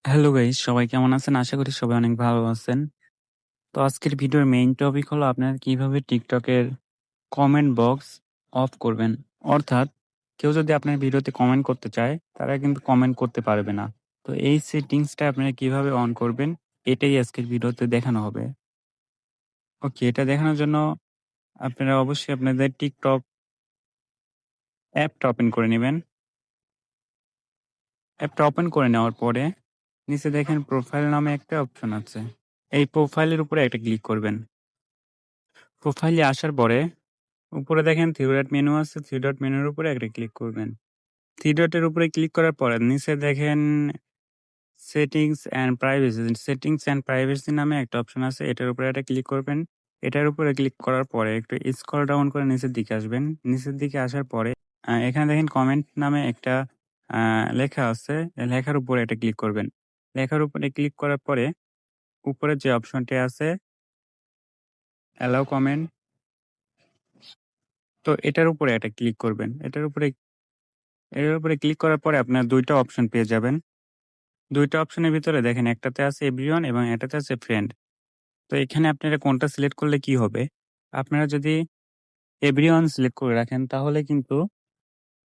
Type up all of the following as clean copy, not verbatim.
Hello guys, সবাই কেমন আছেন? আশা করি সবাই অনেক ভালো আছেন। তো আজকের ভিডিওর মেইন টপিক হলো আপনারা কিভাবে টিকটকের কমেন্ট বক্স অফ করবেন। অর্থাৎ কেউ যদি আপনার ভিডিওতে কমেন্ট করতে চায়, তারা কিন্তু কমেন্ট করতে পারবে না। তো এই সেটিংসটা আপনারা কিভাবে অন করবেন, এটাই আজকের ভিডিওতে দেখানো হবে। ওকে, এটা দেখানোর জন্য আপনারা অবশ্যই আপনাদের টিকটক অ্যাপটা ওপেন করে নিবেন। অ্যাপটা ওপেন করে নেওয়ার পরে নিচে দেখেন প্রোফাইল নামে একটা অপশন আছে। এই প্রোফাইলের উপরে একটা ক্লিক করবেন। প্রোফাইলে আসার পরে উপরে দেখেন 3 ডট মেনু আছে। 3 ডট মেনুর উপরে একটা ক্লিক করবেন। 3 ডটের উপরে ক্লিক করার পরে নিচে দেখেন সেটিংস অ্যান্ড প্রাইভেসি নামে একটা অপশন আছে। এটার উপরে একটা ক্লিক করবেন। এটার উপরে ক্লিক করার পরে একটু স্ক্রল ডাউন করে নিচের দিকে আসবেন। নিচের দিকে আসার পরে এখানে দেখেন কমেন্ট নামে একটা লেখা আছে। লেখার উপরে একটা ক্লিক করবেন। লেখার উপরে ক্লিক করার পরে উপরে যে অপশনটি আছে অ্যালাও কমেন্ট, তো এটার উপরে একটা ক্লিক করবেন। এটার উপরে ক্লিক করার পরে আপনার ২ টা অপশন পেয়ে যাবেন। ২ টা অপশনের ভিতরে দেখেন একটাতে আছে এভরিওয়ান এবং একটাতে আছে ফ্রেন্ড। তো এখানে আপনারা কোনটা সিলেক্ট করলে কি হবে? আপনারা যদি এভরিওয়ান সিলেক্ট করে রাখেন তাহলে কিন্তু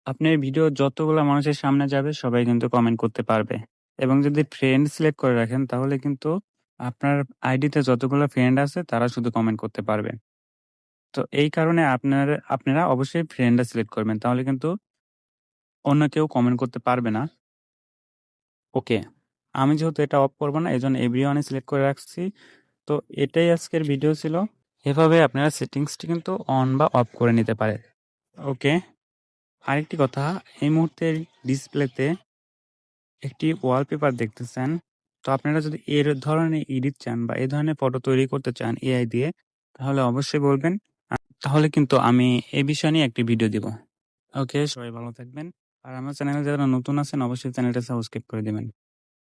আপনার ভিডিও যতগুলা মানুষের সামনে যাবে সবাই কিন্তু কমেন্ট করতে পারবে। এবং যদি ফ্রেন্ড সিলেক্ট করে রাখেন তাহলে কিন্তু আপনার আইডিতে যতগুলো ফ্রেন্ড আছে তারা শুধু কমেন্ট করতে পারবে। তো এই কারণে আপনারা অবশ্যই ফ্রেন্ডটা সিলেক্ট করবেন। তাহলে কিন্তু অন্য কেউ কমেন্ট করতে পারবে না। ওকে। আমি যেহেতু এটা অফ করব না, এজন্য এভরিওয়ান সিলেক্ট করে রাখছি। তো এটাই আজকের ভিডিও ছিল। এভাবে আপনারা সেটিংসটি কিন্তু অন বা অফ করে নিতে পারেন। ওকে। আরেকটি কথা, এই মুহূর্তে ডিসপ্লেতে একটি ওয়ালপেপার দেখতেছেন। তো আপনারা যদি এর ধরনের এডিট চান বা এই ধরনের ফটো তৈরি করতে চান এআই দিয়ে, তাহলে অবশ্যই বলবেন। তাহলে কিন্তু আমি এই বিষয় নিয়ে একটি ভিডিও দিব। ওকে, সবাই ভালো থাকবেন। আর আমার চ্যানেলে যারা নতুন আছেন অবশ্যই চ্যানেলটা সাবস্ক্রাইব করে দিবেন।